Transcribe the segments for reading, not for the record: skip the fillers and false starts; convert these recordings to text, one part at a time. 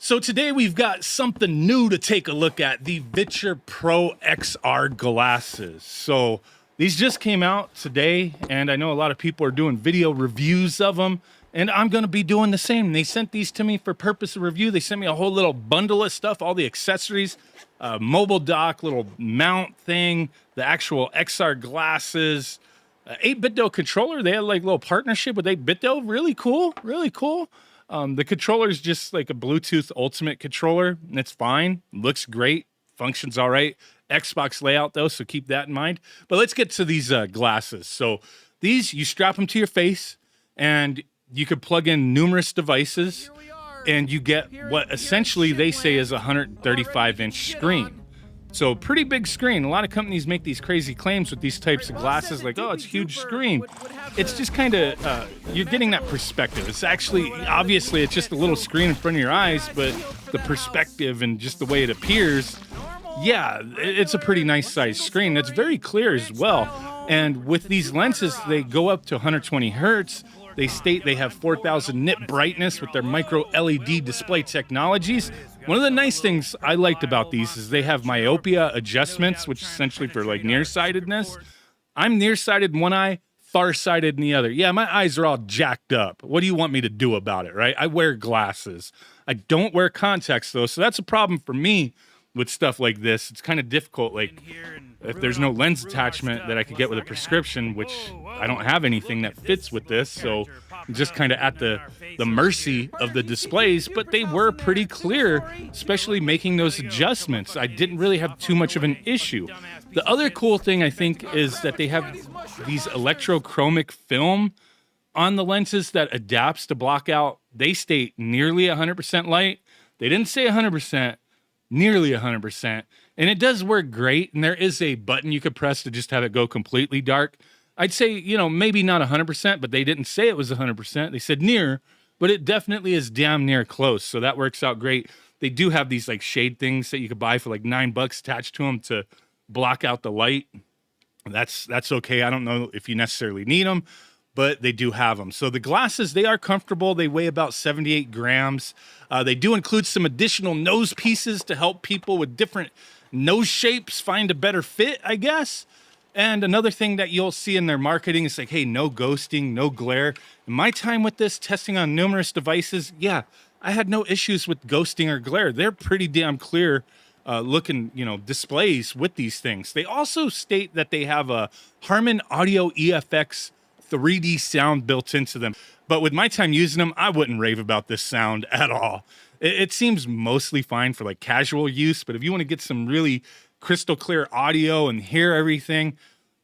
So today we've got something new to take a look at, the Viture Pro XR glasses. So these just came out today, and I know a lot of people are doing video reviews of them, and I'm gonna be doing the same. They sent these to me for purpose of review. They sent me a whole little bundle of stuff, all the accessories, mobile dock, little mount thing, the actual XR glasses, 8BitDo controller. They had like a little partnership with 8BitDo. Really cool, really cool. The controller is just like a Bluetooth Ultimate controller, and it's fine. Looks great, functions all right. Xbox layout though, so keep that in mind. But let's get to these glasses. So these, you strap them to your face, and you could plug in numerous devices, and you get what essentially they say is a 135-inch screen. So pretty big screen. A lot of companies make these crazy claims with these types of glasses, like, oh, it's a huge screen. It's just kind of, you're getting that perspective. It's actually, obviously, it's just a little screen in front of your eyes, but the perspective and just the way it appears, yeah, it's a pretty nice sized screen. It's very clear as well. And with these lenses, they go up to 120 hertz. They state they have 4,000 nit brightness with their micro LED display technologies. One of the nice things I liked about these is they have myopia adjustments, which is essentially for like nearsightedness. I'm nearsighted in one eye, farsighted in the other. Yeah, my eyes are all jacked up. What do you want me to do about it, right? I wear glasses. I don't wear contacts though, so that's a problem for me with stuff like this. It's kind of difficult, like if there's no lens attachment that I could get with a prescription, which I don't have anything that fits with this, so I'm just kind of at the mercy of the displays, but they were pretty clear, especially making those adjustments. I didn't really have too much of an issue. The other cool thing I think is that they have these electrochromic film on the lenses that adapts to block out, they state nearly 100% light. They didn't say 100%, nearly 100%. And it does work great. And there is a button you could press to just have it go completely dark. I'd say, you know, maybe not 100%, but they didn't say it was 100%. They said near, but it definitely is damn near close. So that works out great. They do have these like shade things that you could buy for like $9 attached to them to block out the light. That's okay. I don't know if you necessarily need them, but they do have them. So the glasses, they are comfortable. They weigh about 78 grams. They do include some additional nose pieces to help people with different nose shapes find a better fit, I guess. And another thing that you'll see in their marketing is like, hey, no ghosting, no glare. In my time with this, testing on numerous devices, yeah, I had no issues with ghosting or glare. They're pretty damn clear looking, you know, displays with these things. They also state that they have a Harman Audio EFX 3D sound built into them. But with my time using them, I wouldn't rave about this sound at all. It seems mostly fine for like casual use, but if you want to get some really crystal clear audio and hear everything,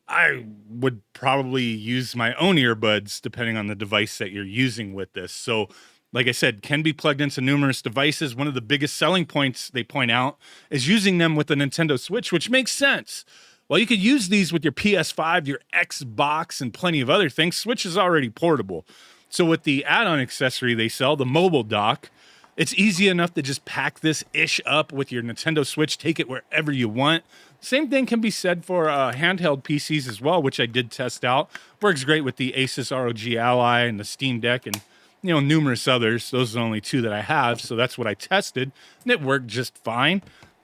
I would probably use my own earbuds depending on the device that you're using with this. So like I said, can be plugged into numerous devices. One of the biggest selling points they point out is using them with the Nintendo Switch, which makes sense. Well, you could use these with your PS5, your Xbox, and plenty of other things. Switch is already portable. So with the add-on accessory they sell, the mobile dock, it's easy enough to just pack this ish up with your Nintendo Switch, take it wherever you want. Same thing can be said for handheld PCs as well, which I did test out. Works great with the Asus ROG Ally and the Steam Deck and, you know, numerous others. Those are the only two that I have, so that's what I tested, and it worked just fine.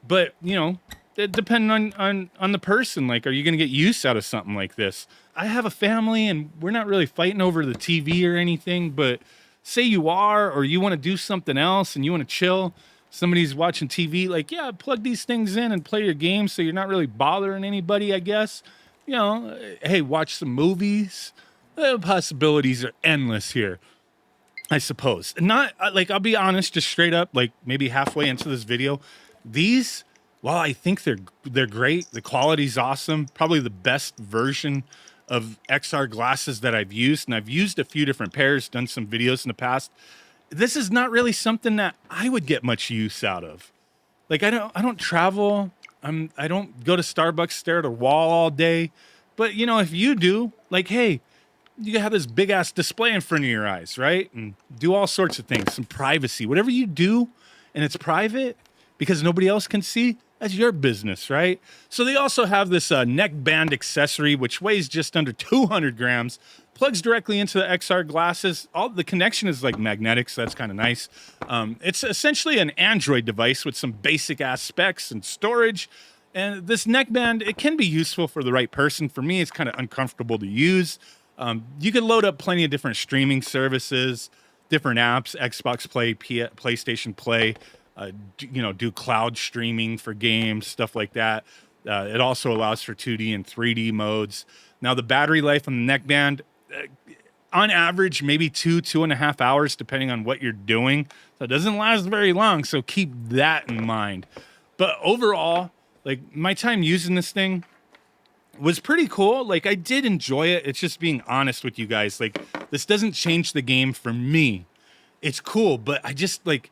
But, you know, depending on the person, like, are you going to get use out of something like this? I have a family, and we're not really fighting over the TV or anything, but say you are, or you want to do something else and you want to chill, somebody's watching TV, like, yeah, plug these things in and play your game so you're not really bothering anybody, I guess. You know, hey, watch some movies. The possibilities are endless here, I suppose. Not, like, I'll be honest, just straight up, like, maybe halfway into this video, these, while I think they're great, the quality's awesome, probably the best version of XR glasses that I've used, and I've used a few different pairs, done some videos in the past. This is not really something that I would get much use out of. Like, I don't travel. I don't go to Starbucks, stare at a wall all day. But, you know, if you do, like, hey, you have this big ass display in front of your eyes, right? And do all sorts of things, some privacy, whatever you do, and it's private because nobody else can see. That's your business, right? So they also have this neckband accessory, which weighs just under 200 grams, plugs directly into the XR glasses. All the connection is like magnetic, so that's kind of nice. It's essentially an Android device with some basic ass specs and storage. And this neckband, it can be useful for the right person. For me, it's kind of uncomfortable to use. You can load up plenty of different streaming services, different apps, Xbox Play, PlayStation Play, do cloud streaming for games, stuff like that. It also allows for 2D and 3D modes. Now, the battery life on the neckband, on average, maybe 2.5 hours, depending on what you're doing. So it doesn't last very long, so keep that in mind. But overall, like, my time using this thing was pretty cool. Like, I did enjoy it. It's just being honest with you guys. Like, this doesn't change the game for me. It's cool, but I just, like,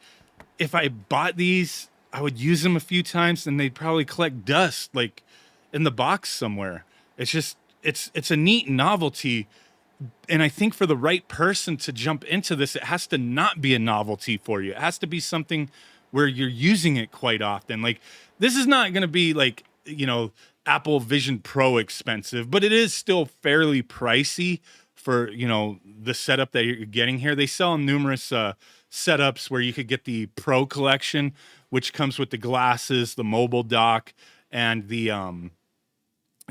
if I bought these, I would use them a few times and they'd probably collect dust, like, in the box somewhere. It's just, it's a neat novelty. And I think for the right person to jump into this, it has to not be a novelty for you. It has to be something where you're using it quite often. Like, this is not going to be like, Apple Vision Pro expensive, but it is still fairly pricey for, the setup that you're getting here. They sell numerous setups where you could get the Pro collection, which comes with the glasses, the mobile dock, and the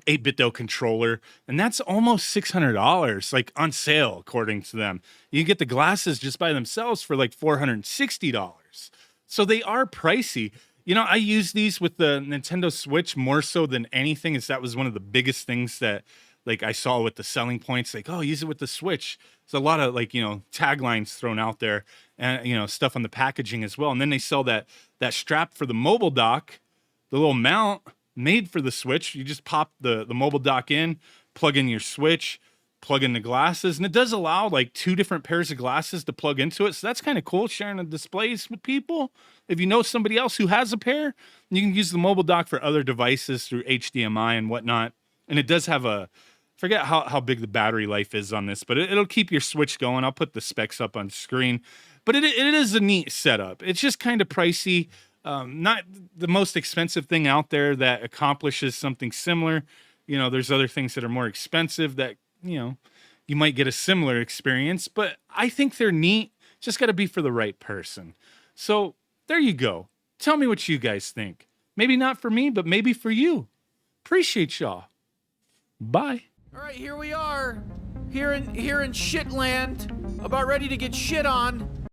8-bit controller, and that's almost $600, like, on sale according to them. You can get the glasses just by themselves for like $460. So they are pricey. I use these with the Nintendo Switch more so than anything, as that was one of the biggest things that, like, I saw with the selling points, like, oh, use it with the Switch. There's a lot of, like, taglines thrown out there, and stuff on the packaging as well. And then they sell that strap for the mobile dock, the little mount made for the Switch. You just pop the mobile dock in, plug in your Switch, plug in the glasses, and it does allow like 2 different pairs of glasses to plug into it. So that's kind of cool, sharing the displays with people. If you know somebody else who has a pair, you can use the mobile dock for other devices through HDMI and whatnot. And it does have I forget how big the battery life is on this, but it'll keep your Switch going. I'll put the specs up on screen, but it is a neat setup. It's just kind of pricey. Not the most expensive thing out there that accomplishes something similar. There's other things that are more expensive that, you might get a similar experience, but I think they're neat. Just got to be for the right person. So there you go. Tell me what you guys think. Maybe not for me, but maybe for you. Appreciate y'all. Bye. All right, here we are. Here in Shitland, about ready to get shit on.